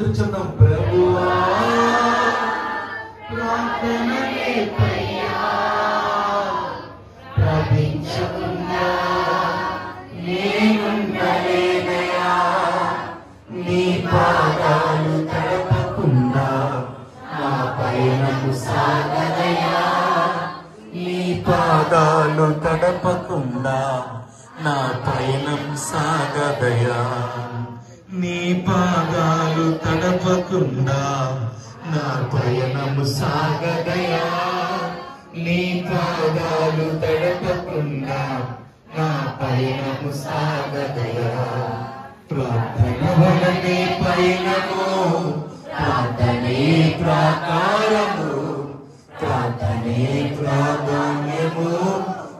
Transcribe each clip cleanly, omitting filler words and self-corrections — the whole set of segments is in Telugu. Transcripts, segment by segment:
అందరూ చెప్తాం. ప్రభువా ప్రార్థనలేపయ్యా, ప్రార్థించకుండా నేనుండలేనయ్యా, నీ పాదాలు తడపకుండా నా పయనము సాగదయ్యా, నీ పాదాలు తడపకుండా నా పయనం సాగదయ్యా, నీ పాదాలు తడపకుండా నా పయనము సాగదయ్యా, నీ పాదాలు తడపకుండా నా పయనము సాగదయ్యా. ప్రార్థన వలనే పయనము, ప్రార్థనే ప్రాకారము, ప్రార్థనే ప్రాధాన్యము,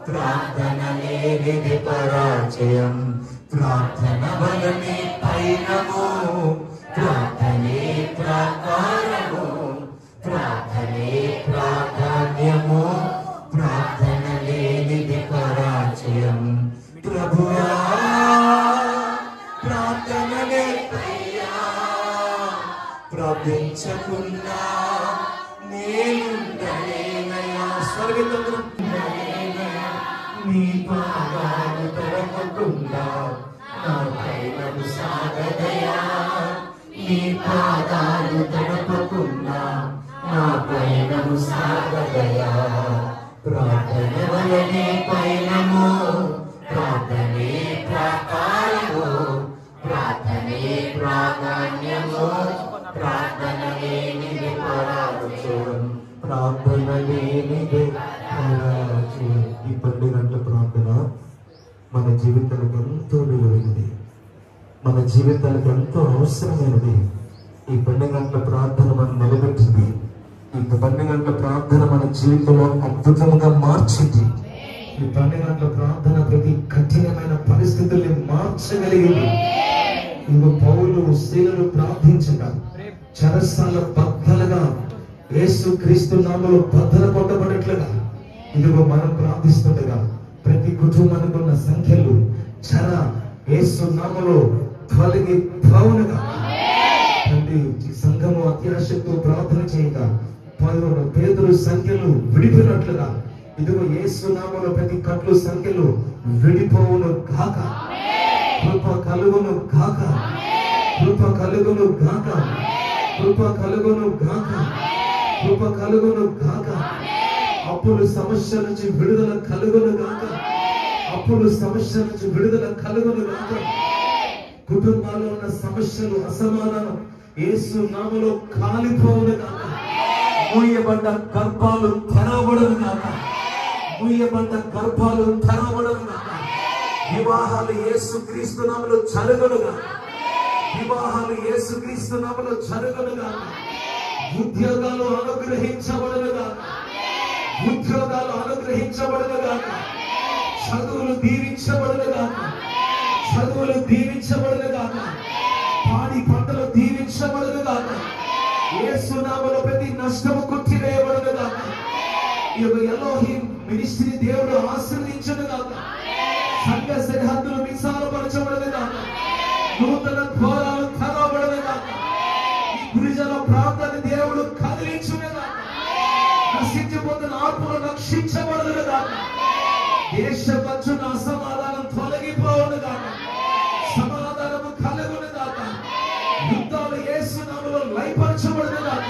ప్రార్థన లేనిది పరాజయం. ప్రార్థన వలనే పయనము, ప్రార్థనే ప్రాకారము, ప్రార్థనే ప్రాధాన్యము, ప్రార్థన లేనిది పరాజయం. ప్రభువా ప్రార్థనలేపయ్యా, ప్రార్థించకుండా నేనుండలేనయ్యా. స్వర్గతంత్రం నీ పాదాలు తడపకుండా నా పయనము సాగదయ్యా, నీ పాదాలు తడపకుండా నా పయనము సాగదయ్యా. ప్రార్థన వలనే పయనము, ప్రార్థనే ప్రాకారము, ప్రార్థనే ప్రాధాన్యము, ప్రార్థన లేనిది పరాజయం. ప్రార్థన లేనిది పరాజయం. ఈ 12 గంటల ప్రార్థన మన జీవితాలకు ఎంతో విలువైనది, మన జీవితాలకు ఎంతో అవసరమైనది. ఈ 12 గంటల ప్రార్థన మనం నిలబెట్టింది. ఈ 12 గంటల ప్రార్థన మన జీవితంలో అద్భుతంగా మార్చింది. ఈ 12 గంటల ప్రార్థన ప్రతి కఠినమైన పరిస్థితుల్ని మార్చగలిగింది. ఇంకో పౌలు శీలలు ప్రార్థించగా చెరసాల బద్దలుగా యేసు క్రీస్తు నామములో బద్దల కొట్టబడినట్లుగా ఇదిగో మనం ప్రార్థిస్తుండగా ప్రతి కుటుంబానికి ఉన్న సంఖ్యలు చెర యేసు నామములో తొలగి పోవునుగా. తండ్రి సంఘము అత్యాశక్తితో ప్రార్థన చేయగా పేదలు సంఖ్యలు విడిపోయినట్లుగా ఇదిగో యేసు నామములో ప్రతి కట్లు సంఖ్యలు విడిపోవును గాక. కృప కలుగును గాక, కృప కలుగును గాక, కృప కలుగును గాక, కృప కలుగును గాక. అప్పుల సమస్య నుంచి విడుదల కలుగును గాక, అప్పుల సమస్య నుంచి విడుదల కలుగును గాక. కుటుంబాల్లో ఉన్న సమస్యలు అసమాధానం యేసు నామములో కాలిపోవును గాక. మూయబడ్డ గర్భాలు తెరవబడును గాక, మూయబడ్డ గర్భాలు తెరవబడును గాక. వివాహాలు యేసు క్రీస్తు నామములో జరుగును గాక, వివాహాలు యేసు క్రీస్తు నామములో జరుగును గాక. ఉద్యోగాలు అనుగ్రహించబడును గాక, ఉద్యోగాలు అనుగ్రహించబడును గాక. చదువులు దీవించబడును గాక, చదువులు దీవించబడును గాక. పాడి పంటలు దీవించబడును గాక. యేసు నామములో ప్రతి నష్టము కొట్టివేయబడును గాక. ఈ ఎలోహిం మినిస్ట్రీ దేవుడు ఆశీర్వదించును గాక. సంఘ సరిహద్దులు విశాలపరచబడును గాక. నూతన ద్వారాలు తెరవబడును గాక. ఈ గురిజన ప్రాంతాన్ని దేవుడు కదిలించును గాక. నశించిపోతున్న ఆత్మలు రక్షించబడును గాక. దేశ మధ్యన అసమాధానం తొలగిపోవును గాక. సమాధానము కలుగును గాక. యుద్ధాలు యేసు నామములో లయపరచబడును గాక.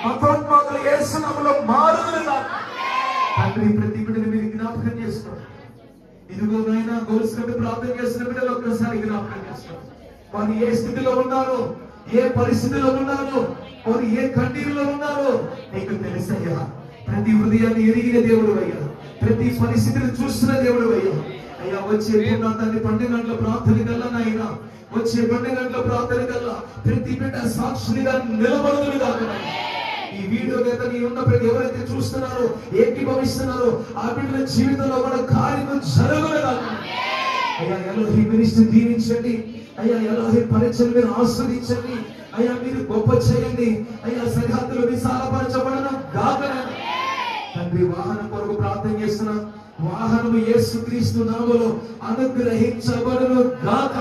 మతోన్మాదులు యేసు నామములో మారును గాక. తండ్రి ప్రతి బిడ్డని మీరు జ్ఞాపకం చేసుకోండి. ఇదిగో నాయనా గొలుసు కట్టి ప్రార్థన చేసిన బిడ్డలు ఒక్కసారి జ్ఞాపకం చేసుకోండి. వారు ఏ స్థితిలో ఉన్నారో, ఏ పరిస్థితిలో ఉన్నారో, వారు ఏ కన్నీరులో ఉన్నారో నీకు తెలుసయ్యా. ప్రతి హృదయాన్ని ఎరిగిన దేవుడు అయ్యా, ప్రతి పరిస్థితిని చూస్తున్న దేవుడు అయ్యా. అయ్యా వచ్చే పూర్ణాంతాన్ని 12 గంటల ప్రార్థన కల్లా నాయన, వచ్చే 12 గంటల ప్రార్థన కల్లా ప్రతి బిడ్డ సాక్షులుగా నిలబడుదురు గాక. ఈ వీడియో కనుక నీ ఉన్న ప్రతి ఎవరైతే చూస్తున్నారో, ఏకీభవిస్తున్నారో ఆ బిడ్డల జీవితంలో మన కార్యము జరుగును గాక. అయ్యా ఎలోహి మినిస్ట్రీ దీవించండి. అయ్యా ఎలోహి పరిచయం మీరు ఆస్వాదించండి. అయ్యా మీరు గొప్ప చేయండి. అయ్యా సరిహద్దులు విశాలపరచబడను గాక. తండ్రి వాహనం కొరకు ప్రార్థన చేస్తున్నా. వాహనము యేసు క్రీస్తు నామములో అనుగ్రహించబడును గాక.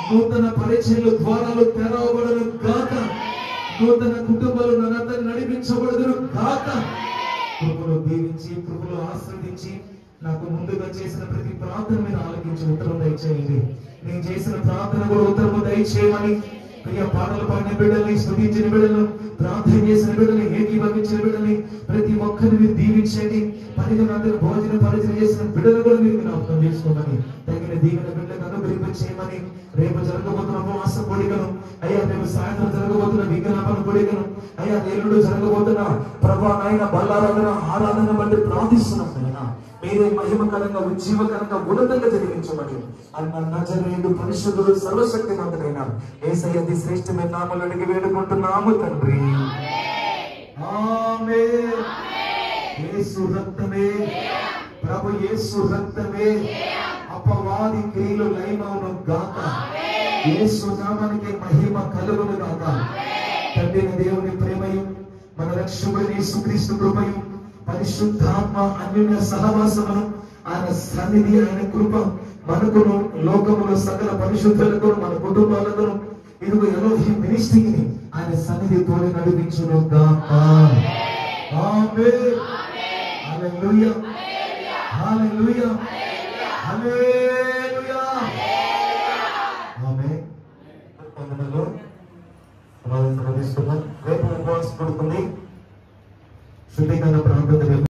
నూతన పరిచయలు ద్వారాలు తెరవబడను గాక. నూతన కుటుంబాలు నన్ను నడిపించబడదును గాక. కృపను దీవించి కృపను ఆశ్రదించి నాకు ముందుగా చేసిన ప్రతి ప్రార్థన మీద ఆలకించి ఉత్తరం దయచేయండి. నేను చేసిన ప్రార్థన కూడా ఉత్తరము దయచేయమని ప్రియ పాటలు పాడిన బిడ్డల్ని, స్తుతించిన బిడ్డలను, ప్రార్థన చేసిన బిడ్డల్ని, ఏకీభవించిన బిడ్డల్ని ప్రతి ఒక్కరిని మీరు దీవించండి. పరిగణందరూ భోజన పరిచయం చేసిన బిడ్డలు కూడా మీరు జ్ఞాపకం చేసుకోమని, తగిన దీవెన బిడ్డలకు అనుగ్రహింప చేయమని, రేపు జరగబోతున్న ఉపవాస కోడికను అయ్యా, రేపు సాయంత్రం జరగబోతున్న విజ్ఞాపన కోడికను అయ్యా, ఎల్లుండి జరగబోతున్న ప్రభా నాయన బల్లారాధన ఆరాధన బట్టి ప్రార్థిస్తున్నాం. మీరే మహిమకరంగా ఉజ్జీవకరంగా ఉన్నతంగా జరిగించమని అన్న నజరేయుడు పరిశుద్ధుడు సర్వశక్తిమంతుడైన యేసయ్య అతి శ్రేష్టమైన నామములో అడిగి వేడుకుంటున్నాము తండ్రి. ఆమేన్. యేసు రక్తమే, ప్రభు యేసు రక్తమే అపవాది క్రియలు లయమవును గాక. యేసు నామానికి మహిమ కలుగును గాక. తండ్రి దేవుని ప్రేమయు మన రక్షకుడైన యేసుక్రీస్తు కృపయు పరిశుద్ధాత్మ అన్యోన్య సహవాసమును ఆయన సన్నిధి ఆయన కృప మనకును లోకములో సకల పరిశుద్ధులకు మన కుటుంబాలకు ఇదిగో ఎలోహిం మినిస్ట్రీని ఆయన సన్నిధి తోడి నడిపించును గాక. ఆమేన్. హల్లెలూయా, హల్లెలూయా, హల్లెలూయా. ఆమేన్. వందనాలు. రేపు ఉపవాసం పడుతుంది.